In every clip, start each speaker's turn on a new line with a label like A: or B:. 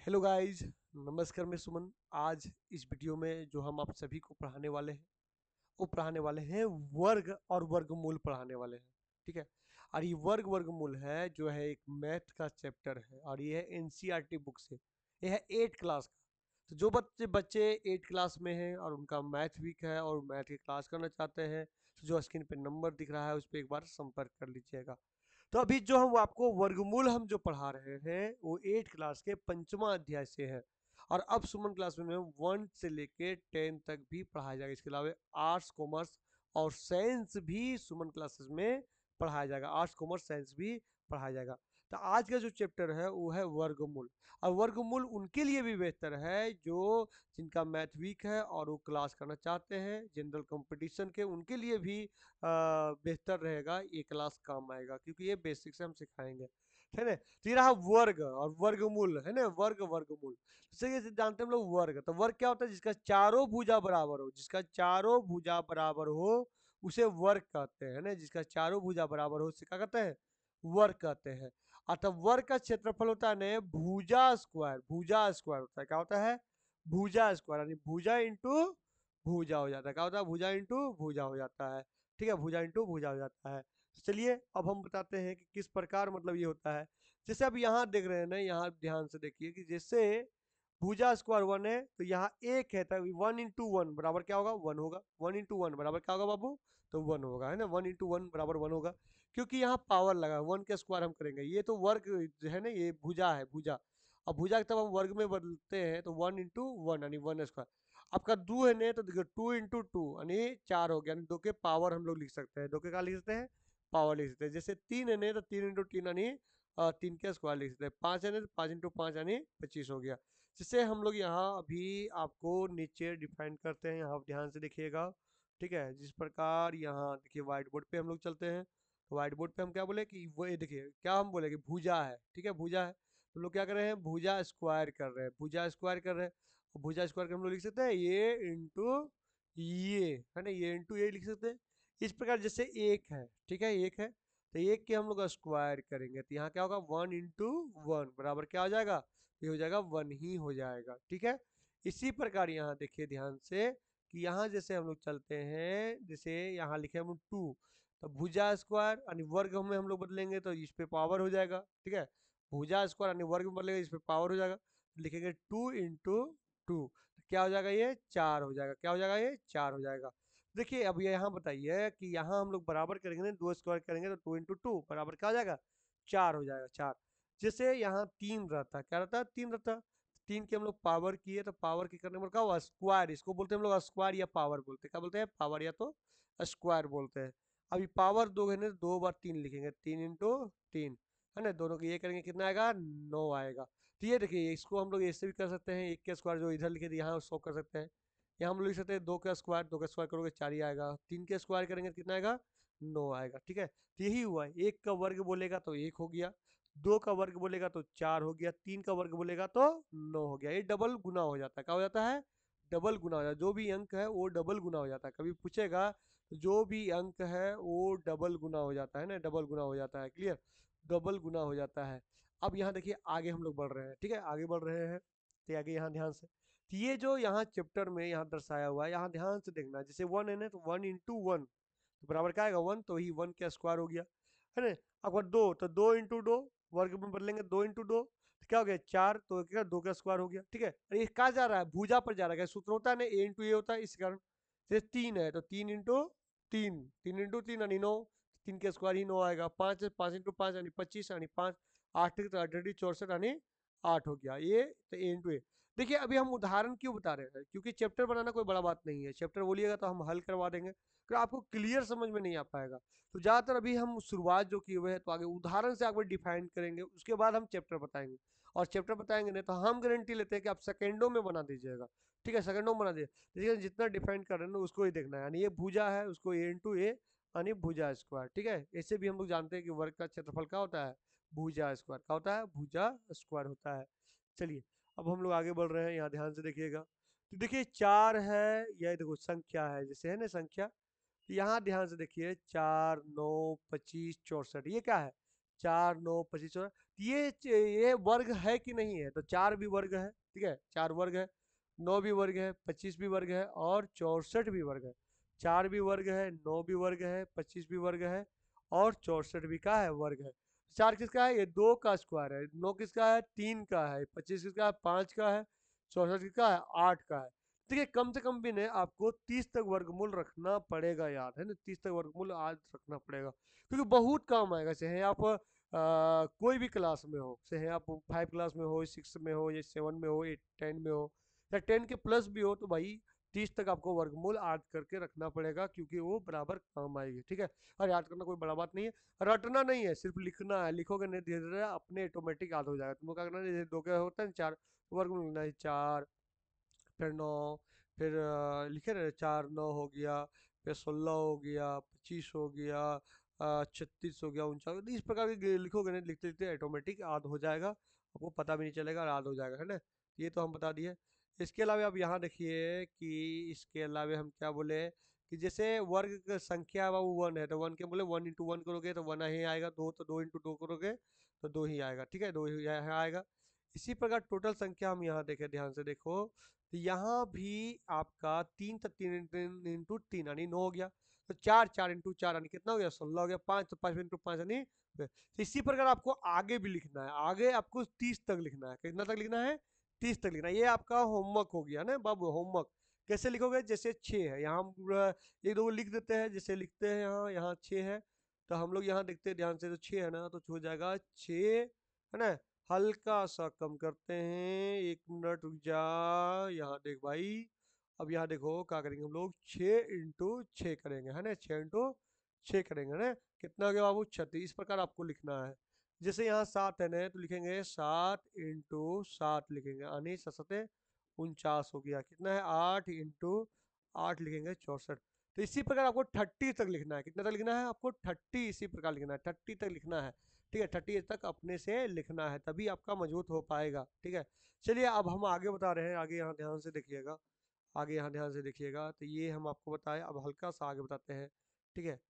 A: Hello guys, नमस्कार। मैं सुमन। आज इस वीडियो में जो हम आप सभी को पढ़ाने वाले हैं वो पढ़ाने वाले हैं वर्ग और वर्गमूल पढ़ाने वाले हैं। ठीक है। और ये वर्ग वर्गमूल है जो है एक मैथ का चैप्टर है और ये है एनसीईआरटी बुक से। ये है 8 क्लास का। तो जो बच्चे बच्चे 8 क्लास में हैं और उनका मैथ वीक है और मैथ की क्लास करना चाहते हैं तो जो स्क्रीन पे नंबर दिख रहा है उस पर एक बार संपर्क कर लीजिएगा। तो अभी जो हम आपको वर्गमूल हम जो पढ़ा रहे हैं वो 8 क्लास के पंचमा अध्याय से है। और अब सुमन क्लास में 1 से लेके 10 तक भी पढ़ाया जाएगा। इसके अलावा आर्ट्स कॉमर्स और साइंस भी सुमन क्लासेस में पढ़ाया जाएगा। आर्ट्स कॉमर्स साइंस भी पढ़ाया जाएगा। तो आज का जो चैप्टर है वो है वर्गमूल। और वर्गमूल उनके लिए भी बेहतर है जो जिनका मैथ वीक है और वो क्लास करना चाहते हैं जनरल कंपटीशन के, उनके लिए भी बेहतर रहेगा। ये क्लास काम आएगा क्योंकि ये बेसिक से हम सिखाएंगे, है ना। तो ये रहा वर्ग और वर्गमूल, है ना। वर्ग वर्गमूल जैसे ये जानते हैं हम लोग। वर्ग तो वर्ग क्या होता है? जिसका चारों भुजा बराबर हो, जिसका चारों भुजा बराबर हो उसे वर्ग कहते हैं, ना। जिसका चारों भुजा बराबर हो उसे क्या कहते हैं? वर्ग कहते हैं। अर्थात वर्ग का क्षेत्रफल होता है ना भुजा स्क्वायर। भुजा स्क्वायर होता है, क्या होता है? भुजा स्क्वायर, यानी भुजा इंटू भुजा हो जाता है। क्या होता है? भुजा इंटू भुजा हो जाता है। ठीक है, भुजा इंटू भुजा हो जाता है। तो चलिए अब हम बताते हैं कि किस प्रकार मतलब ये होता है। जैसे अब यहाँ देख रहे हैं ना, यहाँ ध्यान से देखिए कि जैसे भुजा स्क्वायर 1 है तो यहाँ एक है, तब 1 इंटू 1 बराबर क्या होगा? 1 होगा। 1 इंटू 1 बराबर क्या होगा बाबू? तो 1 होगा, है ना। 1 इंटू 1 बराबर 1 होगा क्योंकि यहाँ पावर लगा 1 के स्क्वायर हम करेंगे। ये तो वर्ग जो है ना, ये भुजा है, भुजा। अब भुजा तब हम वर्ग में बदलते हैं तो 1 इंटू 1 यानी 1 स्क्वायर। आपका 2 है ना, तो देखो 2 इंटू 2 यानी 4 हो गया, यानी 2 के पावर हम लोग लिख सकते हैं। 2 के क्या लिख सकते हैं? पावर लिख सकते हैं। जैसे 3 है ना, तो 3 इंटू 3 यानी 3 के स्क्वायर लिख सकते हैं। 5 है ना, तो 5 इंटू 5 यानी 25 हो गया। जिससे हम लोग यहाँ अभी आपको नीचे डिफाइन करते हैं, यहाँ ध्यान से देखिएगा। ठीक है, जिस प्रकार यहाँ देखिए व्हाइट बोर्ड पे हम लोग चलते हैं। तो व्हाइट बोर्ड पे हम क्या बोले कि वो ये देखिए क्या हम बोले कि भुजा है। ठीक है, भुजा है तो लोग क्या कर रहे हैं? भुजा स्क्वायर कर रहे हैं, भुजा स्क्वायर कर रहे हैं। और भुजा स्क्वायर के हम लोग लिख सकते हैं ये इंटू ये, है ना। ये इंटू ये लिख सकते हैं। इस प्रकार जैसे एक है, ठीक है, एक है तो एक के हम लोग स्क्वायर करेंगे तो यहाँ क्या होगा? 1 इंटू 1 बराबर क्या हो जाएगा? ये हो जाएगा 1 ही हो जाएगा। ठीक है। इसी प्रकार यहाँ देखिए ध्यान से कि यहाँ जैसे हम लोग चलते हैं, जैसे यहाँ लिखे हम 2 तो भुजा स्क्वायर यानी वर्ग में हम लोग बदलेंगे तो इस पे पावर हो जाएगा। ठीक है, भुजा स्क्वायर यानी वर्ग में बदलेगा इस पे पावर हो जाएगा। लिखेंगे 2 इंटू 2 क्या हो जाएगा? ये 4 हो जाएगा। क्या हो जाएगा? ये 4 हो जाएगा। देखिए अब ये यहाँ बताइए कि यहाँ हम लोग बराबर करेंगे ना, 2 स्क्वायर करेंगे तो 2 इंटू 2 बराबर क्या हो जाएगा? 4 हो जाएगा, 4। जैसे यहाँ 3 रहता, क्या रहता? 3 रहता। 3 की हम लोग पावर किए तो पावर की करने पर क्या हुआ? स्क्वायर। इसको बोलते हैं हम लोग स्क्वायर या पावर बोलते हैं। क्या बोलते हैं? पावर या तो स्क्वायर बोलते हैं। अभी पावर 2 है ना, 2 बार 3 लिखेंगे, 3 इंटू 3, है ना। दोनों को ये करेंगे कितना आएगा? 9 आएगा। तो ये देखिए इसको हम लोग ऐसे भी कर सकते हैं, 1 के स्क्वायर जो इधर लिखे थे यहाँ उसको कर सकते हैं। यहाँ हम लोग लिख सकते हैं 2 का स्क्वायर, 2 का स्क्वायर करोगे 4 ही आएगा। 3 के स्क्वायर करेंगे तो कितना आएगा? 9 आएगा। ठीक है, तो यही हुआ। 1 का वर्ग बोलेगा तो 1 हो गया, 2 का वर्ग बोलेगा तो 4 हो गया, 3 का वर्ग बोलेगा तो 9 हो गया। ये डबल गुना हो जाता है। क्या हो जाता है? डबल गुना हो जाता है। जो भी अंक है वो डबल गुना हो जाता है। कभी पूछेगा तो जो भी अंक है वो डबल गुना हो जाता है ना, डबल गुना हो जाता है। क्लियर? डबल गुना हो जाता है। अब यहाँ देखिए आगे हम लोग बढ़ रहे हैं। ठीक है, आगे बढ़ रहे हैं तो आगे यहाँ ध्यान से, तो ये जो यहाँ चैप्टर में यहाँ दर्शाया हुआ है यहाँ ध्यान से देखना। जैसे 1 है ना, तो 1 इंटू 1 तो बराबर क्या आएगा? 1, तो ही 1 का स्क्वायर हो गया, है ना। अगर 2 तो 2 इंटू 2 वर्ग में बदलेंगे, 2 इंटू 2 तो क्या हो गया? 4, तो क्या 2 का स्क्वायर हो गया। ठीक है, अरे ये कहाँ जा रहा है? भुजा पर जा रहा है। सूत्र होता है ना ए इंटू ए होता है, इस कारण। जैसे 3 है तो 3 इंटू 3, 3 इंटू 3 यानी 9, 3 के स्क्वायर ही 9 आएगा। 5 है, 5 इंटू 5 यानी 25 यानी 5, 8 तो 64 यानी 8 हो गया। ये तो ए इंटू ए। देखिए अभी हम उदाहरण क्यों बता रहे हैं? क्योंकि चैप्टर बनाना कोई बड़ा बात नहीं है। चैप्टर बोलिएगा तो हम हल करवा देंगे, अगर आपको क्लियर समझ में नहीं आ पाएगा तो ज़्यादातर अभी हम शुरुआत जो किए हुए हैं तो आगे उदाहरण से आगे डिफाइन करेंगे, उसके बाद हम चैप्टर बताएंगे। और चैप्टर बताएंगे नहीं तो हम गारंटी लेते हैं कि आप सेकेंडों में बना दीजिएगा। ठीक है, सेकेंडों में बना दीजिए। देखिए जितना डिफाइन कर रहे हैं ना उसको ही देखना है, यानी ये भुजा है उसको ए इंटू ए यानी भुजा स्क्वायर। ठीक है, ऐसे भी हम लोग जानते हैं कि वर्ग का क्षेत्रफल क्या होता है? भुजा स्क्वायर। क्या होता है? भुजा स्क्वायर होता है। चलिए अब हम लोग आगे बढ़ रहे हैं, यहाँ ध्यान से देखिएगा। तो देखिए 4 है, यह देखो संख्या है, जैसे है ना संख्या। तो यहाँ ध्यान से देखिए 4 9 25 64, ये क्या है? 4 9 25 64। ये वर्ग है कि नहीं है, तो 4 भी वर्ग है, ठीक है, 4 वर्ग है, 9 भी वर्ग है, 25 भी वर्ग है और 64 भी वर्ग है। 4 भी वर्ग है, 9 भी वर्ग है, 25 भी वर्ग है और 64 भी का है वर्ग है। 4 किसका है, ये 2 का स्क्वायर है, 9 किसका है, 3 का है, 25 किसका है, 5 का है, 64 किसका है, 8 का है। ठीक है, कम से कम भी ने आपको 30 तक वर्गमूल रखना पड़ेगा यार, है ना, 30 तक वर्गमूल आज रखना पड़ेगा, क्योंकि बहुत काम आएगा। चाहे आप कोई भी क्लास में हो, चाहे आप 5 क्लास में हो, 6 में हो, या 7 में हो, 8 10 में हो, या 10 के प्लस भी हो, तो भाई 30 तक आपको वर्गमूल याद करके रखना पड़ेगा, क्योंकि वो बराबर काम आएगी। ठीक है, और याद करना कोई बड़ा बात नहीं है, रटना नहीं है, सिर्फ लिखना है। लिखोगे नहीं, धीरे धीरे अपने ऑटोमेटिक याद हो जाएगा। तुमको क्या करना है, जैसे 2 के होता है 4, वर्गमूल लिखना है 4, फिर 9, फिर लिखे रहे 4 9 हो गया, फिर 16 हो गया, 25 हो गया, 36 हो गया, 49, इस प्रकार के लिखोगे नहीं, लिखते लिखते ऑटोमेटिक याद हो जाएगा, आपको पता भी नहीं चलेगा, याद हो जाएगा, है ना। ये तो हम बता दिए। इसके अलावा अब यहाँ देखिए कि इसके अलावा हम क्या बोले, कि जैसे वर्ग का संख्या है वो 1 है, तो 1 के बोले 1 इंटू 1 करोगे तो 1 ही आएगा, 2 तो 2 इंटू 2 करोगे तो 2 ही आएगा, ठीक है, 2 ही यहाँ आएगा। इसी प्रकार टोटल संख्या हम यहाँ देखें, ध्यान से देखो, तो यहाँ भी आपका 3 तो 3 इंटू 3 यानी 9 हो गया, तो 4 4 इंटू 4 यानी कितना हो गया, 16 हो गया, 5 तो 5 इंटू 5 यानी तो इसी प्रकार आपको आगे भी लिखना है, आगे आपको 30 तक लिखना है। कितना तक लिखना है, 30 तक लिखना है। ये आपका होमवर्क हो गया ना बाबू, होमवर्क। कैसे लिखोगे, जैसे 6 है यहाँ, ये दो लिख देते हैं, जैसे लिखते हैं यहाँ, यहाँ 6 है, तो हम लोग यहाँ देखते हैं ध्यान से, तो 6 है ना, तो हो जाएगा 6, है ना। हल्का सा कम करते हैं, 1 मिनट रुक जा, यहाँ देख भाई, अब यहाँ देखो क्या करेंगे हम लोग, 6 इंटू 6 करेंगे, है ना, 6 इंटू 6 करेंगे ना, कितना हो गया बाबू, 36। इस प्रकार आपको लिखना है। जैसे यहाँ 7 है ना, तो लिखेंगे 7 इंटू 7 लिखेंगे, यानी 7 7 49 हो गया, कितना है, 8 इंटू 8 लिखेंगे, 64। तो इसी प्रकार आपको 30 तक लिखना है, कितना तक लिखना है आपको, 30 इसी प्रकार लिखना है, 30 तक लिखना है। ठीक है, 30 तक अपने से लिखना है, तभी आपका मजबूत हो पाएगा। ठीक है, चलिए अब हम आगे बता रहे हैं, आगे यहाँ ध्यान से देखिएगा, आगे यहाँ ध्यान से देखिएगा, तो ये हम आपको बताए, अब हल्का सा आगे बताते हैं। ठीक है,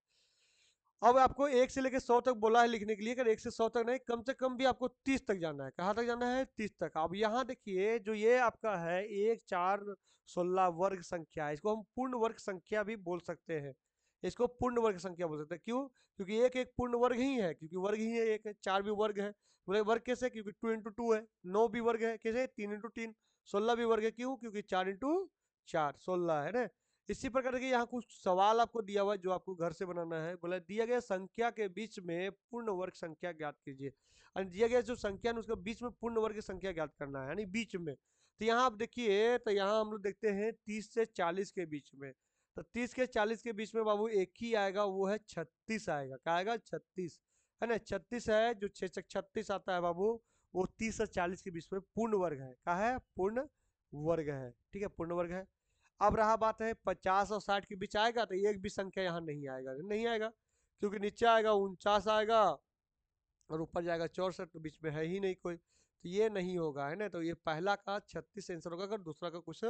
A: अब आपको 1 से लेकर 100 तक बोला है लिखने के लिए, अगर 1 से 100 तक नहीं, कम से कम भी आपको 30 तक जाना है। कहाँ तक जाना है, 30 तक। अब यहाँ देखिए, जो ये आपका है 1 4 16 वर्ग संख्या है, इसको हम पूर्ण वर्ग संख्या भी बोल सकते हैं, इसको पूर्ण वर्ग संख्या बोल सकते हैं। क्यों, क्योंकि एक एक पूर्ण वर्ग ही है, क्योंकि वर्ग ही है, एक 4 भी वर्ग है। बोले वर्ग कैसे, क्योंकि 2 इंटू 2 है, 9 भी वर्ग है, कैसे 3 इंटू 3, 16 भी वर्ग है, क्यों, क्योंकि 4 इंटू 4 16 है ना। इसी प्रकार के यहाँ कुछ सवाल आपको दिया हुआ है, जो आपको घर से बनाना है। बोला दिया गया संख्या के बीच में पूर्ण वर्ग संख्या ज्ञात कीजिए, और दिया गया जो संख्या है उसके बीच में पूर्ण वर्ग संख्या ज्ञात करना है, यानी बीच में। तो यहाँ आप देखिए, तो यहाँ हम लोग देखते हैं 30 से 40 के बीच में, तो 30 के 40 के बीच में बाबू एक ही आएगा, वो है 36 आएगा। क्या आएगा, 36, है ना, 36 है, जो 36 आता है बाबू, वो 30 से 40 के बीच में पूर्ण वर्ग है। क्या है, पूर्ण वर्ग है। ठीक है, पूर्ण वर्ग है। अब रहा बात है 50 और 60 के बीच आएगा, तो एक भी संख्या यहाँ नहीं आएगा, नहीं आएगा, क्योंकि नीचे आएगा 49 आएगा और ऊपर जाएगा 64, तो बीच में है ही नहीं कोई, तो ये नहीं होगा, है ना। तो ये पहला का 36 आंसर होगा, अगर दूसरा का कुछ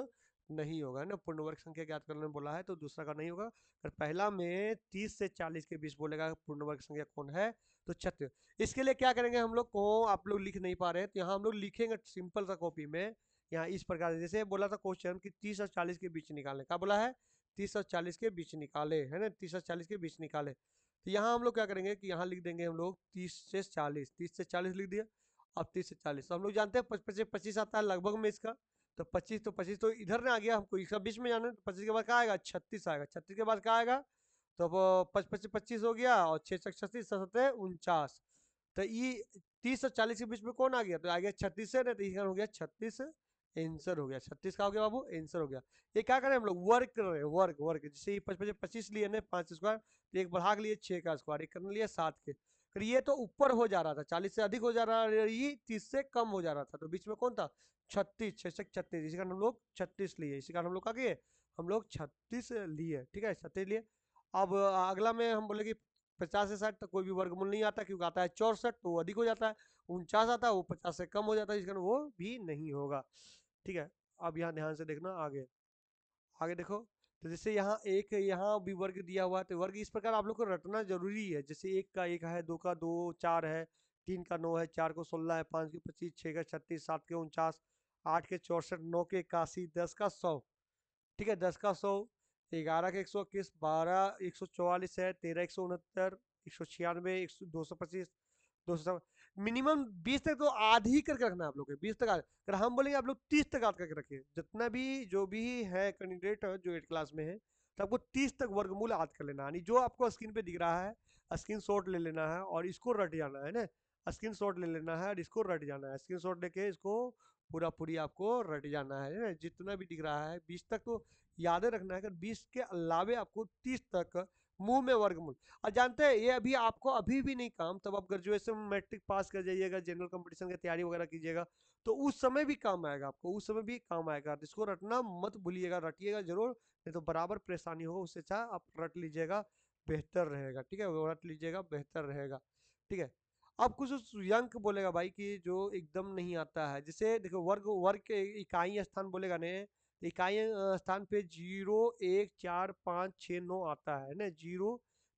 A: नहीं होगा, है ना। पूर्ण वर्ग संख्या ज्ञात करने में बोला है, तो दूसरा का नहीं होगा। अगर पहला में 30 से 40 के बीच बोलेगा पूर्ण वर्ग संख्या कौन है, तो 36। इसके लिए क्या करेंगे हम लोग को, आप लोग लिख नहीं पा रहे हैं, तो यहाँ हम लोग लिखेंगे सिंपल सा कॉपी में, यहाँ इस प्रकार से, जैसे बोला था क्वेश्चन कि 30 और 40 के बीच निकालने का बोला है, 30 और 40 के बीच निकाले, है ना, 30 और 40 के बीच निकाले। तो यहाँ हम लोग क्या करेंगे कि यहाँ लिख देंगे हम लोग 30 से 40, 30 से 40 लिख दिया। अब 30 से 40 तो हम लोग जानते हैं 25 25 आता है लगभग में इसका, तो 25 तो इधर ना आ गया, हमको इसका बीच में जाना है, तो 25 के बाद क्या आएगा, 36 आएगा, 36 के बाद क्या आएगा, तो अब 25 25 हो गया, और 6 36 7 49, तो ये 30 और 40 के बीच में कौन आ गया, तो आ गया 36 है ना, तो इसका हो गया 36 आंसर हो गया। 36 का हो गया बाबू, आंसर हो गया। ये क्या करें हम लोग, वर्ग कर रहे हैं, वर्ग वर्ग, जैसे 25 25 लिए ना 5 स्क्वायर, तो एक बढ़ा के लिए 6 का स्क्वायर, एक करने लिए 7 के, फिर ये तो ऊपर हो जा रहा था, 40 से अधिक हो जा रहा है, ये 30 से कम हो जा रहा था, तो बीच में कौन था, 36, 6 से 36, इसी कारण हम लोग 36 लिए, इसी कारण हम लोग क्या किए, हम लोग 36 लिए। ठीक है, 36 लिए। अब अगला में हम बोले कि 50 से 60 तक कोई भी वर्गमूल नहीं आता, क्योंकि आता है 64, तो वो अधिक हो जाता है। 49 आता है, वो 50 से कम हो जाता है, इस कारण वो भी नहीं होगा। ठीक है, अब यहाँ ध्यान से देखना, आगे आगे देखो, तो जैसे यहाँ एक यहाँ भी वर्ग दिया हुआ है, तो वर्ग इस प्रकार आप लोग को रटना जरूरी है, जैसे 1 का 1 है, 2 का 2, 4 है, 3 का 9 है, 4 को 16 है, 5 के 25, 6 का 36, 7 के 49, 8 के 64, 9 के 81, 10 का 100। ठीक है, 10 का 100, 11 का 121, 12 144 है, 13 169, 196, 225, 200। मिनिमम 20 तक तो आधी करके रखना है आप लोग के, 20 तक अगर हम बोलेंगे आप लोग 30 तक आध करके रखिए, जितना भी जो भी है कैंडिडेट जो 8 क्लास में है, तो आपको 30 तक वर्गमूल याद कर लेना है, जो आपको स्क्रीन पे दिख रहा है स्क्रीन शॉट ले लेना है और इसको रट जाना है ना, स्क्रीन शॉट ले लेना है और इसको रट जाना है, स्क्रीन शॉट लेके इसको पूरा पूरी आपको रट जाना है ना, जितना भी दिख रहा है 20 तक तो याद रखना है, अगर 20 के अलावे आपको 30 तक मुंह में वर्गमूल। और जानते हैं ये अभी आपको अभी भी नहीं काम, तब आप ग्रेजुएशन मैट्रिक पास कर जाइएगा, जनरल कंपटीशन की तैयारी वगैरह कीजिएगा, तो उस समय भी काम आएगा आपको, उस समय भी काम आएगा, इसको रटना मत भूलिएगा, रटिएगा जरूर, नहीं तो बराबर परेशानी होगा, उससे अच्छा आप रट लीजिएगा, बेहतर रहेगा। ठीक है, वो रट लीजिएगा, बेहतर रहेगा। ठीक है, अब कुछ अंक बोलेगा भाई कि जो एकदम नहीं आता है, जैसे देखो वर्ग, वर्ग के इकाई स्थान बोलेगा ने, इकाई स्थान पे 0 1 4 5 6 9 आता है ना, 0,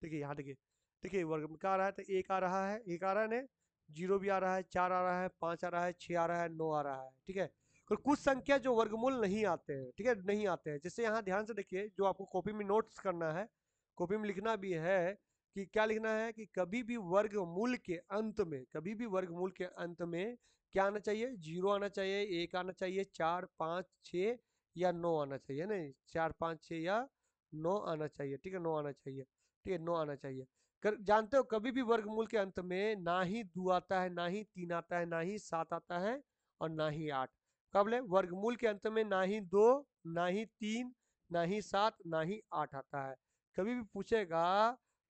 A: देखिए यहाँ देखिए, देखिए वर्ग में क्या आ रहा है, तो 1 आ रहा है, 1 आ रहा है ना, 0 भी आ रहा है, 4 आ रहा है, 5 आ रहा है, 6 आ रहा है, 9 आ रहा है। ठीक है, और कुछ संख्या जो वर्गमूल नहीं आते हैं, ठीक है, नहीं आते हैं, जैसे यहाँ ध्यान से देखिए, जो आपको कॉपी में नोट्स करना है, कॉपी में लिखना भी है कि क्या लिखना है, कि कभी भी वर्गमूल के अंत में, कभी भी वर्गमूल के अंत में क्या आना चाहिए, 0 आना चाहिए, 1 आना चाहिए, 4 5 6 या 9 आना चाहिए, नहीं 4 5 6 या 9 आना चाहिए। ठीक है, 9 आना चाहिए, ठीक है, 9 आना चाहिए। जानते हो कभी भी वर्गमूल के अंत में ना ही 2 आता है, ना ही 3 आता है, ना ही 7 आता है, और ना ही 8। कब ले वर्गमूल के अंत में ना ही 2, ना ही 3, ना ही 7, ना ही 8 आता है। कभी भी पूछेगा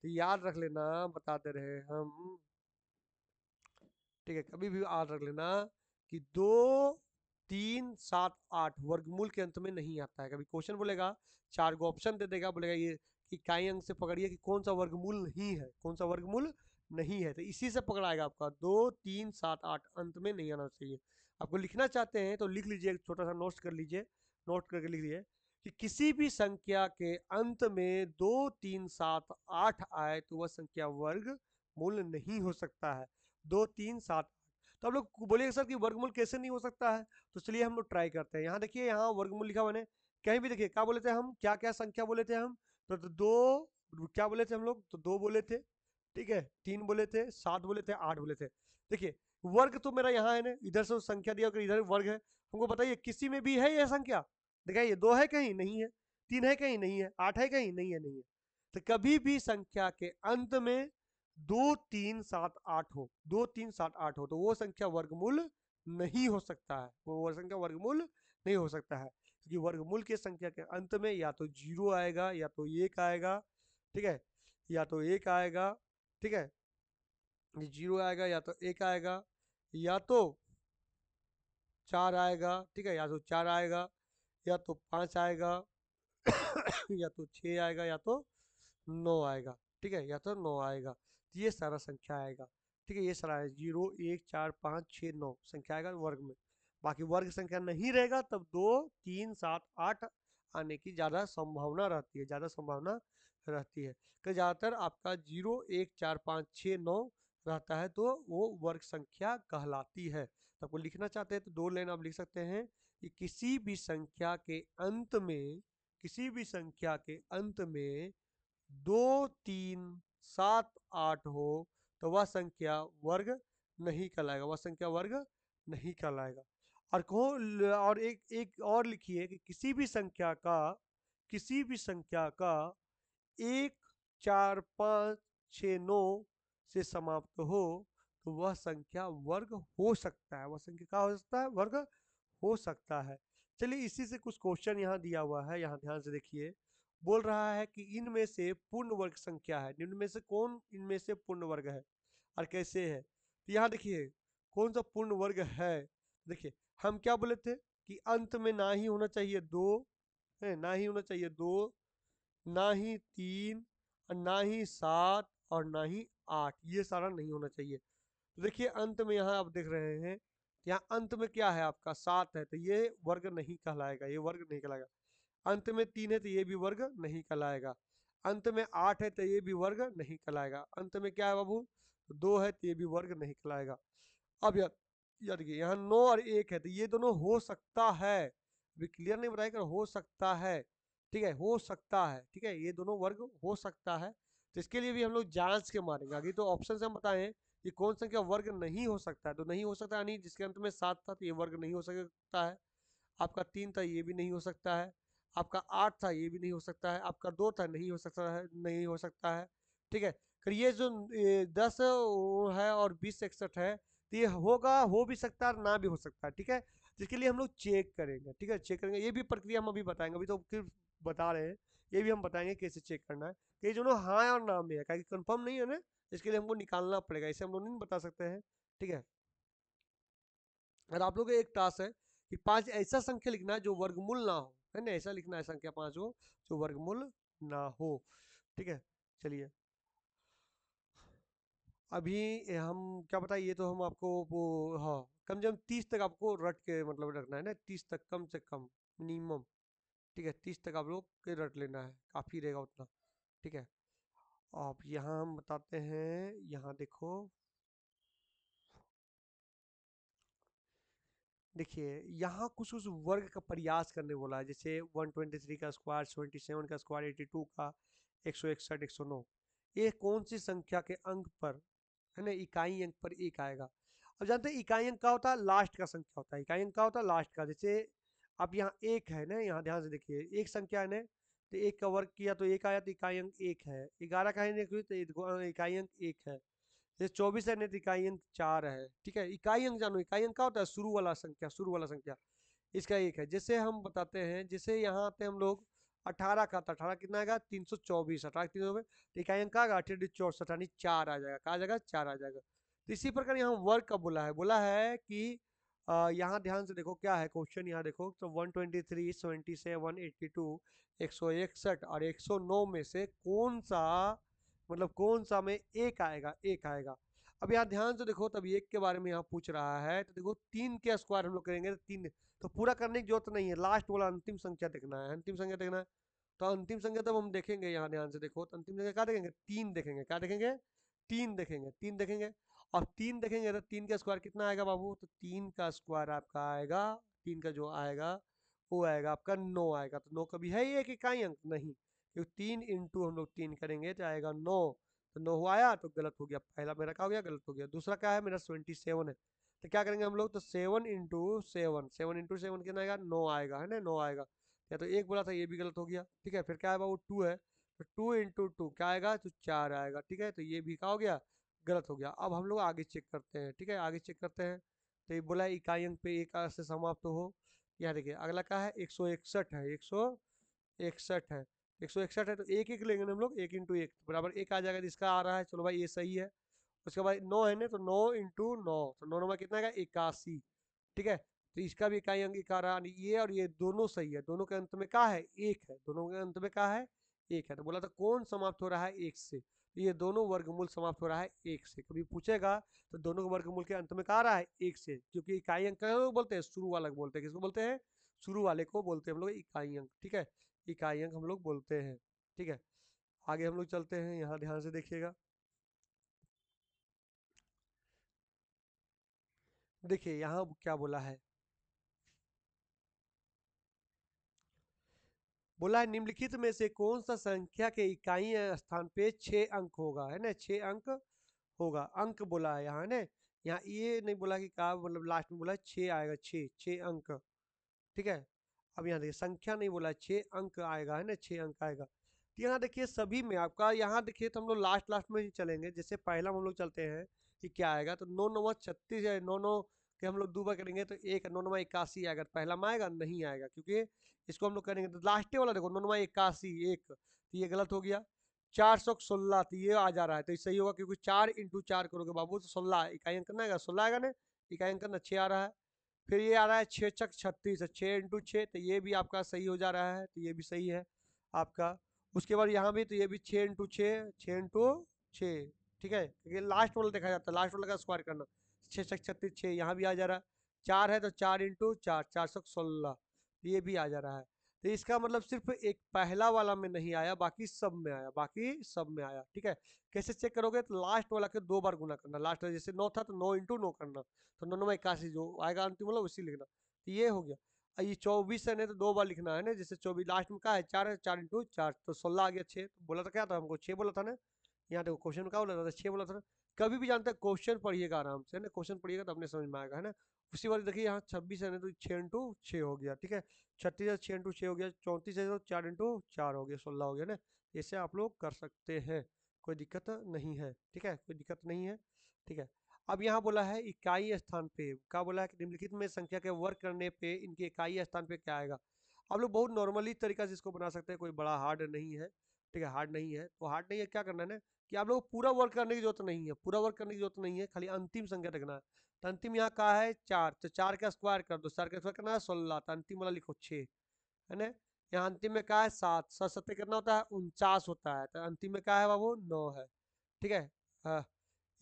A: तो याद रख लेना, बताते रहे हम। ठीक है, कभी भी याद रख लेना कि 2 3 7 8 वर्गमूल के अंत में नहीं आता है। कभी क्वेश्चन बोलेगा, 4 को ऑप्शन दे देगा, बोलेगा ये इकाई अंक से पकड़िए कि कौन सा वर्गमूल नहीं है, कौन सा वर्गमूल नहीं है, तो इसी से पकड़ाएगा आपका। 2 3 7 8 अंत में नहीं आना चाहिए। आपको लिखना चाहते हैं तो लिख लीजिए, छोटा सा नोट कर लीजिए, नोट करके लिख लीजिए कि किसी भी संख्या के अंत में 2 3 7 8 आए तो वह संख्या वर्ग मूल नहीं हो सकता है। 2 3 7, तो आप लोग बोलिएगा सर कि वर्गमूल कैसे नहीं हो सकता है, तो चलिए हम लोग ट्राई करते हैं। यहाँ देखिए, यहाँ वर्गमूल लिखा हुआ है, कहीं भी देखिए क्या बोले थे हम, क्या क्या संख्या बोले थे हम, तो दो, क्या बोले थे हम लोग, तो 2 बोले थे, ठीक है, 3 बोले थे, 7 बोले थे, 8 बोले थे। देखिए वर्ग तो मेरा यहाँ है ना, इधर से संख्या दिया, इधर वर्ग है, हमको बताइए किसी में भी है यह संख्या, दिखाइए, 2 है कहीं नहीं है, 3 है कहीं नहीं है, 8 है कहीं नहीं है, नहीं है। तो कभी भी संख्या के अंत में 2 3 7 8 हो, 2 3 7 8 हो, तो वो संख्या वर्गमूल नहीं हो सकता है, वो संख्या वर्गमूल नहीं हो सकता है, क्योंकि वर्गमूल के संख्या के अंत में या तो 0 आएगा, या तो 1 आएगा, ठीक है, या तो 1 आएगा, ठीक है, 0 आएगा, या तो 1 आएगा, या तो 4 आएगा, ठीक है, या तो 4 आएगा, या तो 5 आएगा, या तो 6 आएगा, या तो 9 आएगा, ठीक है, या तो 9 आएगा, तो ये सारा संख्या आएगा। ठीक है, ये सारा है 0 1 4 5 6 9 संख्या आएगा वर्ग में। बाकी वर्ग संख्या नहीं रहेगा तब 2 3 7 8 आने की ज़्यादा संभावना रहती है, ज़्यादा संभावना रहती है। तो ज़्यादातर आपका 0 1 4 5 6 9 रहता है, तो वो वर्ग संख्या कहलाती है। तो आपको लिखना चाहते हैं तो 2 लाइन आप लिख सकते हैं कि किसी भी संख्या के अंत में, किसी भी संख्या के अंत में 2 3 7 8 हो तो वह संख्या वर्ग नहीं कहलाएगा, वह संख्या वर्ग नहीं कहलाएगा। और कहो, और एक एक और लिखिए कि किसी भी संख्या का, किसी भी संख्या का 1 4 5 6 9 से समाप्त हो तो वह संख्या वर्ग हो सकता है, वह संख्या क्या हो सकता है, वर्ग हो सकता है। चलिए इसी से कुछ क्वेश्चन यहाँ दिया हुआ है, यहाँ ध्यान से देखिए, बोल रहा है कि इनमें से पूर्ण वर्ग संख्या है, निम्न में से कौन इनमें से पूर्ण वर्ग है और कैसे है। तो यहाँ देखिए कौन सा पूर्ण वर्ग है, देखिए हम क्या बोले थे कि अंत में ना ही होना चाहिए 2 है, ना ही होना चाहिए 2, ना ही 3, और ना ही 7, और ना ही 8, ये सारा नहीं होना चाहिए। तो देखिए अंत में यहाँ आप देख रहे हैं, यहाँ अंत में क्या है आपका 7 है, तो ये वर्ग नहीं कहलाएगा, ये वर्ग नहीं कहलाएगा। अंत में 3 है तो ये भी वर्ग नहीं कहलाएगा। अंत में 8 है तो ये भी वर्ग नहीं कहलाएगा। अंत में क्या है बाबू, तो 2 है तो ये भी वर्ग नहीं कहलाएगा। अब याद देखिए यहाँ 9 और 1 है तो ये दोनों हो सकता है, अभी क्लियर नहीं बताया हो सकता है, ठीक है, हो सकता है, ठीक है, ये दोनों वर्ग हो सकता है। तो इसके लिए भी हम लोग जांच के मारेंगे। आगे तो ऑप्शन से हम बताएं कि कौन संख्या वर्ग नहीं हो सकता है, तो नहीं हो सकता यानी जिसके अंत में 7 था तो ये वर्ग नहीं हो सकता है। आपका 3 था ये भी नहीं हो सकता है। आपका 8 था ये भी नहीं हो सकता है। आपका 2 था नहीं हो सकता है, नहीं हो सकता है, ठीक है। फिर ये जो 10 है और 20 61 है तो ये होगा, हो भी सकता है ना भी हो सकता है, ठीक है। जिसके लिए हम लोग चेक करेंगे, ठीक है, चेक करेंगे। ये भी प्रक्रिया हम अभी बताएंगे, अभी तो सिर्फ बता रहे हैं, ये भी हम बताएंगे कैसे चेक करना है कि ये दोनों हाँ और ना में है, क्योंकि कंफर्म नहीं है ना, इसके लिए हमको निकालना पड़ेगा, इसे हम लोग नहीं बता सकते हैं, ठीक है। और आप लोग को एक टास्क है कि 5 ऐसा संख्या लिखना है जो वर्गमूल ना हो, है ना, ऐसा लिखना है संख्या 5 हो जो वर्गमूल ना हो, ठीक है। चलिए अभी हम क्या बताइए, ये तो हम आपको वो, हाँ, कम से कम 30 तक आपको रट के मतलब रखना है ना, 30 तक कम से कम मिनिमम, ठीक है, 30 तक आप लोग के रट लेना है, काफ़ी रहेगा उतना, ठीक है। अब यहाँ हम बताते हैं, यहाँ देखो, देखिए यहाँ कुछ कुछ वर्ग का प्रयास करने बोला है, जैसे 123 का स्क्वायर, 77 का स्क्वायर, 82 का, 161, 109, ये कौन सी संख्या के अंक पर, है ना, इकाई अंक पर एक आएगा। अब जानते हैं इकाई अंक का होता है लास्ट का संख्या होता है, इकाई अंक का होता है लास्ट का। जैसे अब यहाँ एक है ना, यहाँ ध्यान से देखिए एक संख्या है ना, तो एक का वर्ग किया तो एक आया तो इकाई अंक एक है। 11 का है ना तो इकाई अंक एक है। जैसे 24 है ना तो इकाई अंक 4 है, ठीक है। इकाई अंक जानो, इकाई अंक का होता है शुरू वाला संख्या, शुरू वाला संख्या, इसका एक है। जैसे हम बताते हैं, जैसे यहाँ पे हम लोग 18 का था, 18 कितना आएगा 324, 18 324, तो इकाई अंक आएगा 8 64 यानी 4 आ जाएगा, कहा जाएगा 4 आ जाएगा। तो इसी प्रकार यहाँ वर्ग का बोला है कि यहाँ ध्यान से देखो क्या है क्वेश्चन, यहाँ देखो तो 123, 77, 82, 161 और 109 में से कौन सा, मतलब कौन सा में एक आएगा, एक आएगा। अब यहाँ ध्यान से देखो, तब एक के बारे में यहाँ पूछ रहा है, तो देखो 3 के स्क्वायर हम लोग करेंगे तो 3, तो पूरा करने की जरूरत नहीं है, लास्ट वाला अंतिम संख्या देखना है, अंतिम संख्या देखना है। तो अंतिम संख्या तब हम देखेंगे, यहाँ ध्यान से देखो, तो अंतिम संख्या क्या देखेंगे, 3 देखेंगे, क्या देखेंगे, 3 देखेंगे, 3 देखेंगे। और 3 देखेंगे तो 3 का स्क्वायर कितना आएगा बाबू, तो 3 का स्क्वायर आपका आएगा, 3 का जो आएगा वो आएगा आपका 9 आएगा। तो 9 कभी है ही एक इकाई अंक नहीं, क्योंकि 3 इंटू हम लोग 3 करेंगे तो आएगा 9, तो 9 आया तो गलत हो गया, पहला मेरा क्या हो गया, गलत हो गया। दूसरा क्या है मेरा 27 है, तो क्या करेंगे हम लोग, तो 7 इंटू 7, 7 इंटू 7 कितना आएगा, 9 आएगा, है ना, 9 आएगा। या तो एक बोला था ये भी गलत हो गया, ठीक है। फिर क्या है बाबू 2 है, तो 2 इंटू 2 क्या आएगा, तो 4 आएगा, ठीक है। तो ये भी क्या हो गया, गलत हो गया। अब हम लोग आगे चेक करते हैं, ठीक है, आगे चेक करते हैं। तो ये बोला इकाई अंक पे एक से समाप्त हो। यहाँ देखिए अगला क्या है, 161 है, 161 है, 161 है, तो एक एक लेंगे ना हम लोग, एक इंटू एक बराबर एक आ जाएगा, तो इसका आ रहा है, चलो भाई ये सही है। उसके बाद 9 है ना, तो 9 इंटू 9, तो 9 नंबर कितना आएगा 81, ठीक है। तो इसका भी इकाई अंक इकारा, ये और ये दोनों सही है, दोनों के अंत में क्या है, एक है, दोनों के अंत में क्या है, एक है। तो बोला था कौन समाप्त हो रहा है एक से, तो ये दोनों वर्गमूल समाप्त हो रहा है एक से। कभी पूछेगा तो दोनों वर्गमूल के अंत में क्या आ रहा है, एक से, क्योंकि इकाई अंक बोलते हैं, शुरू वाला बोलते हैं, किसको बोलते हैं, शुरू वाले को बोलते हैं हम लोग इकाई अंक, ठीक है, इकाई अंक हम लोग बोलते हैं, ठीक है। आगे हम लोग चलते हैं, यहाँ ध्यान से देखिएगा, देखिए यहाँ क्या बोला है, बोला है निम्नलिखित में से कौन सा संख्या के इकाई स्थान पे 6 अंक होगा, है ना, 6 अंक होगा, अंक बोला है यहाँ ना, यहाँ ये नहीं बोला कि क्या, मतलब लास्ट में बोला है 6 आएगा, 6 6 अंक, ठीक है। अब यहाँ देखिए संख्या नहीं बोला है, 6 अंक आएगा, है ना, 6 अंक आएगा। तो यहाँ देखिए सभी में आपका, यहाँ देखिए तो हम लोग लास्ट लास्ट में ही चलेंगे, जैसे पहला हम लोग चलते हैं कि क्या आएगा, तो 9 9 36 है, 9 9 के हम लोग 2 बार करेंगे तो एक 9 9 81 आएगा, तो पहला में आएगा नहीं आएगा, क्योंकि इसको हम लोग करेंगे तो लास्ट वाला देखो 9 9 81 एक, तो ये गलत हो गया। 416 तो ये आ जा रहा है, तो ये सही होगा, क्योंकि 4 इंटू 4 करोगे बाबू तो 16 इकाई अंक करना है, 16 आएगा ना, इकाई अंक करना 6 आ रहा है। फिर ये आ रहा है 6 छक 36, 6 इंटू 6, तो ये भी आपका सही हो जा रहा है, तो ये भी सही है आपका। उसके बाद यहाँ भी तो ये भी 6 इंटू 6, 6 इंटू 6, ठीक है, क्योंकि लास्ट वाला देखा जाता है, लास्ट वाला का स्क्वायर करना, 6 छक 36 6, यहाँ भी आ जा रहा है। 4 है तो 4 इंटू 4, 416, ये भी आ जा रहा है। तो इसका मतलब सिर्फ एक पहला वाला में नहीं आया, बाकी सब में आया, बाकी सब में आया। ठीक है, कैसे चेक करोगे? तो लास्ट वाला के 2 बार गुना करना, लास्ट जैसे 9 था तो 9 इंटू 9 करना, तो 9 9 81 जो आएगा अंतिम वाला उसी लिखना। तो ये हो गया। ये 24 है, नहीं तो 2 बार लिखना है ना, जैसे 24 लास्ट में क्या है 4 है, 4 इंटू 4 तो 16 आ गया। 6 तो बोला था क्या था हमको, 6 बोला था ना। यहाँ देखो क्वेश्चन में क्या बोला था, 6 बोला था ना। कभी भी जानते हैं क्वेश्चन पढ़िएगा आराम से, है ना, क्वेश्चन पढ़िएगा तो अपने समझ में आएगा, है ना। उसी बार देखिए यहाँ 26 है ना, तो 6 इंटू 6 हो गया। ठीक है, 36 है 6 इंटू 6 हो गया, 34 है तो 4 इंटू 4 हो गया, 16 हो गया ना। ऐसे आप लोग कर सकते हैं, कोई दिक्कत नहीं है। ठीक है, कोई दिक्कत नहीं है। ठीक है, अब यहाँ बोला है इकाई स्थान पे, क्या बोला है कि निम्नलिखित में संख्या के वर्ग करने पे इनके इकाई स्थान पे क्या आएगा। आप लोग बहुत नॉर्मली तरीका से इसको बना सकते हैं, कोई बड़ा हार्ड नहीं है। ठीक है, हार्ड नहीं है तो हार्ड नहीं है, क्या करना है ना कि आप लोग पूरा वर्क करने की जरूरत नहीं है, पूरा वर्क करने की जरूरत नहीं है, खाली अंतिम संख्या रखना है। तो अंतिम यहाँ का है 4, तो 4 का स्क्वायर कर दो, 4 का स्क्वायर करना है 16, तो अंतिम वाला लिखो 6, है ना। यहाँ अंतिम में क्या है 7, 7 सत्ते कितना होता है 49 होता है, तो अंतिम में क्या है बाबू 9 है। ठीक है, हाँ।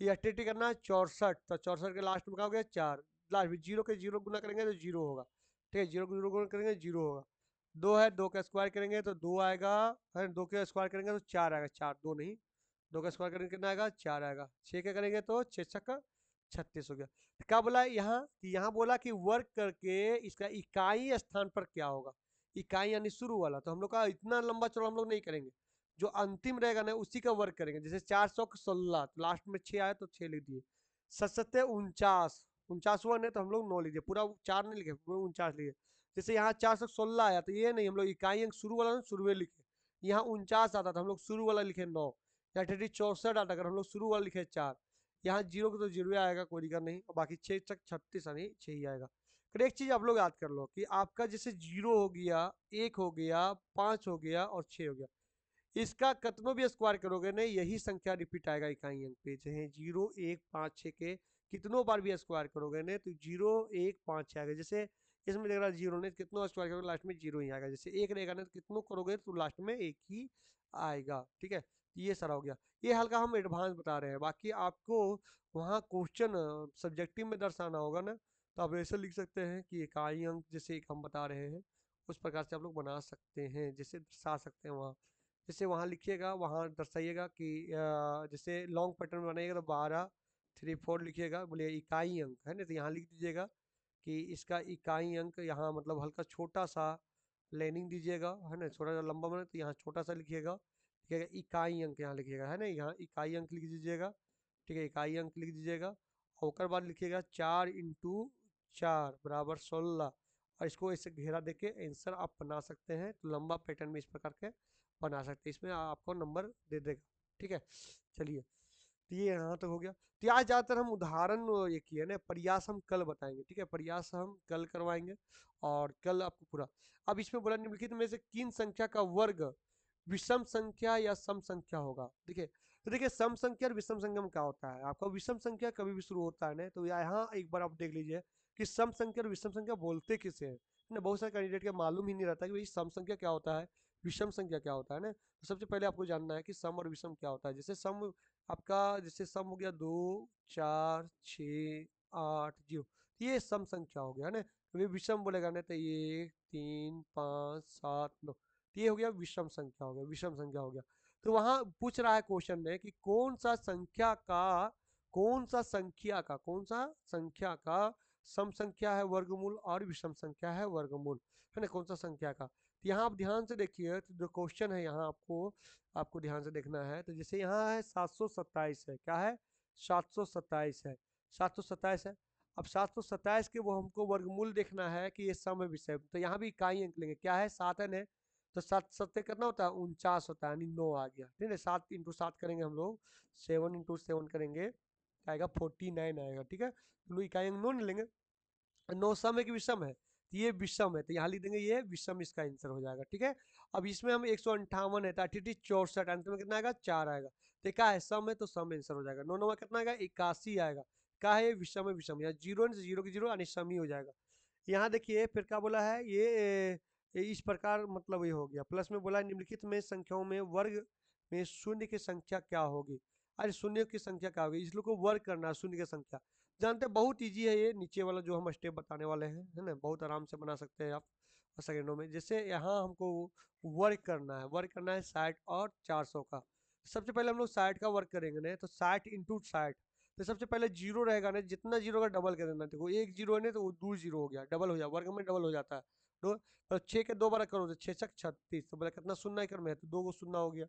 A: ये एक्टिविटी करना है 64, तो 64 के लास्ट में क्या हो गया 4, लास्ट में जीरो के जीरो गुना करेंगे तो जीरो होगा। ठीक है, जीरो को जीरो गुना करेंगे जीरो होगा। 2 है, 2 का स्क्वायर करेंगे तो 2 आएगा, है 2 का स्क्वायर करेंगे तो 4 आएगा, 4 2 नहीं, 2 का स्क्वायर करेंगे कितना आएगा 4 आएगा। 6 का करेंगे तो 6 छक्का 36 हो गया। तो क्या बोला है यहाँ कि यहाँ बोला कि वर्क करके इसका इकाई स्थान पर क्या होगा, इकाई यानी शुरू वाला। तो हम लोग का इतना लंबा चौड़ा हम लोग नहीं करेंगे, जो अंतिम रहेगा ना उसी का वर्क करेंगे। जैसे 416 तो लास्ट में 6 आया तो 6 लिख दिए। 7 49 हुआ नहीं तो हम लोग 9 लिख दिए, पूरा 4 नहीं लिखे, पूरा 49 लिखे। जैसे यहाँ 416 आया तो ये नहीं, हम लोग इकाई अंक शुरू वाला शुरू में लिखे। यहाँ 49 आता था हम लोग शुरू वाला लिखे 9। या 64 आता अगर हम लोग शुरू वाला लिखे 4। यहाँ जीरो को तो जीरो आएगा, कोई दिक्कत नहीं, और बाकी 6 तक 36 नहीं 6 ही आएगा। फिर एक चीज आप लोग याद कर लो कि आपका जैसे 0 हो गया, 1 हो गया, 5 हो गया और 6 हो गया, इसका कितनों भी स्क्वायर करोगे ना यही संख्या रिपीट आएगा इकाई अंक पे, चाहे 0 1 5 6 के कितनों बार भी स्क्वायर करोगे ना तो 0 1 5 6 आएगा। जैसे इसमें देख रहा है 0 ने कितनों स्क्वायर करोगे लास्ट में 0 ही आएगा, जैसे 1 रहेगा ना तो कितनों करोगे तो लास्ट में 1 ही आएगा। ठीक है, ये सारा हो गया। ये हल्का हम एडवांस बता रहे हैं, बाकी आपको वहाँ क्वेश्चन सब्जेक्टिव में दर्शाना होगा ना, तो आप ऐसे लिख सकते हैं कि इकाई अंक जैसे एक हम बता रहे हैं उस प्रकार से आप लोग बना सकते हैं, जैसे दर्शा सकते हैं वहाँ। जैसे वहाँ लिखिएगा, वहाँ दर्शाइएगा कि जैसे लॉन्ग पैटर्न बनाइएगा तो 12 3 4 लिखिएगा, बोलिए इकाई अंक है ना, तो यहाँ लिख दीजिएगा कि इसका इकाई अंक यहाँ मतलब हल्का छोटा सा लाइनिंग दीजिएगा, है ना, छोटा सा लंबा बने तो यहाँ छोटा सा लिखिएगा। ठीक है, इकाई अंक यहाँ लिखिएगा, है ना, यहाँ इकाई अंक लिख दीजिएगा। ठीक है, इकाई अंक लिख दीजिएगा और उसके बाद लिखिएगा 4 इंटू 4 बराबर 16, और इसको ऐसे घेरा देके आंसर आप बना सकते हैं। तो लंबा पैटर्न में इस प्रकार के बना सकते हैं, इसमें आपको नंबर दे देगा। ठीक है, चलिए, तो ये यहाँ तक हो गया। तो आज ज़्यादातर हम उदाहरण ये किए ना, प्रयास हम कल बताएंगे। ठीक है, प्रयास हम कल करवाएंगे और कल आपको पूरा। अब इसमें बोला निम्नलिखित में से किन संख्या का वर्ग विषम संख्या या सम संख्या होगा। देखिए, तो देखिए सम संख्या और विषम संख्या में क्या होता है, आपका विषम संख्या कभी भी शुरू होता है ना, तो यहाँ एक बार आप देख लीजिए कि सम संख्या और विषम संख्या बोलते किसे हैं ना। बहुत सारे कैंडिडेट का मालूम ही नहीं रहता कि भाई सम संख्या क्या होता है, विषम संख्या क्या होता है ना। तो सबसे पहले आपको जानना है कि सम और विषम क्या होता है। जैसे सम आपका, जैसे सम हो गया 2 4 6 8 0, ये सम संख्या हो गया है ना। कभी विषम बोलेगा ना तो 1 3 5 7 9, ये हो गया विषम संख्या हो गया, विषम संख्या हो गया। तो वहां पूछ रहा है क्वेश्चन में कि कौन सा संख्या का सम संख्या है वर्गमूल और विषम संख्या है वर्गमूल, है ना, कौन सा संख्या का। तो यहाँ आप ध्यान से देखिए, तो जो क्वेश्चन है यहाँ आपको आपको ध्यान से देखना है। तो जैसे यहाँ है 727 है, क्या है 727 है, 727 है। अब 727 के वो हमको वर्गमूल देखना है कि ये सम है विषम, तो यहाँ भी इकाई अंक लेंगे, क्या है 7 है ना, तो 7 सत्ते कितना होता है 49 होता है, यानी 9 आ गया। ठीक है, 7 इंटू 7 करेंगे हम लोग, 7 इंटू 7 करेंगे आएगा 49 आएगा। ठीक है, तो लोग इकाई अंक 9 नहीं लेंगे, 9 सम है कि विषम है, तो ये विषम है, तो यहाँ लिख देंगे ये विषम, इसका आंसर हो जाएगा। ठीक है, अब इसमें हम 158 है, 64 अंत में कितना आएगा 4 आएगा, तो क्या है सम है तो सम आंसर हो जाएगा। 9 9 कितना आएगा 81 आएगा, क्या है विषम है विषम, यहाँ जीरो से जीरो की जीरो यानी सम ही हो जाएगा। यहाँ देखिए फिर क्या बोला है ये इस प्रकार मतलब ये हो गया। प्लस में बोला निम्नलिखित में संख्याओं में वर्ग में शून्य की संख्या क्या होगी। अरे शून्य की संख्या क्या होगी, इस लोग को वर्ग करना है शून्य की संख्या। जानते हैं बहुत ईजी है ये, नीचे वाला जो हम स्टेप बताने वाले हैं, है ना, बहुत आराम से बना सकते हैं आप सेकेंडों में। जैसे यहाँ हमको वर्क करना है 60 और 400 का। सबसे पहले हम लोग 60 का वर्क करेंगे ना, तो 60 इंटू 60, तो सबसे पहले जीरो रहेगा ना, जितना जीरो का डबल कर देना। देखो एक जीरो है ना, तो वो दो जीरो हो गया, डबल हो जाए, वर्ग में डबल हो जाता है। दो, तो 6 के 2 बार करो तो 6 छक 36, तो बोला कितना शून्य ही क्रम है, तो 2 को शून्य हो गया।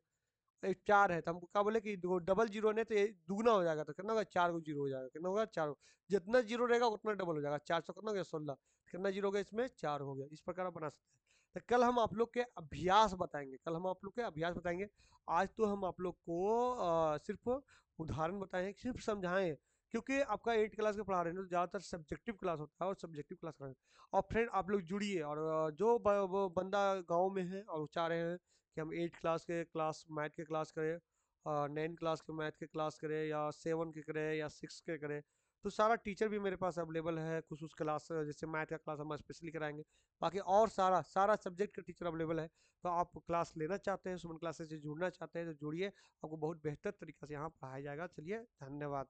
A: एक 4 है, तो हमको क्या बोले कि डबल जीरो ने तो ये दुगना हो जाएगा, तो कितना होगा, 4 को जीरो हो जाएगा, कितना होगा 4। जितना जीरो रहेगा उतना डबल हो जाएगा, 400 कितना हो गया 16, कितना जीरो हो गया इसमें 4 हो गया। इस प्रकार आप बना सकते हैं। तो कल हम आप लोग के अभ्यास बताएंगे, कल हम आप लोग के अभ्यास बताएंगे। आज तो हम आप लोग को सिर्फ उदाहरण बताएं, सिर्फ समझाएं, क्योंकि आपका 8 क्लास का पढ़ा रहे हैं तो ज़्यादातर सब्जेक्टिव क्लास होता है, और सब्जेक्टिव क्लास करा रहे हैं। और फ्रेंड आप लोग जुड़िए, और जो वो बंदा गाँव में है और चाह रहे हैं कि हम 8 क्लास मैथ के क्लास करें, 9 क्लास के मैथ के क्लास करें, या 7 के करें, या 6 के करें, तो सारा टीचर भी मेरे पास अवेलेबल है। कुछ उस क्लास जैसे मैथ का क्लास हम स्पेशली कराएंगे, बाकी और सारा सारा सब्जेक्ट का टीचर अवेलेबल है। तो आप क्लास लेना चाहते हैं, सुमन क्लासेस से जुड़ना चाहते हैं, तो जुड़िए, आपको बहुत बेहतर तरीके से यहाँ पढ़ाया जाएगा। चलिए, धन्यवाद।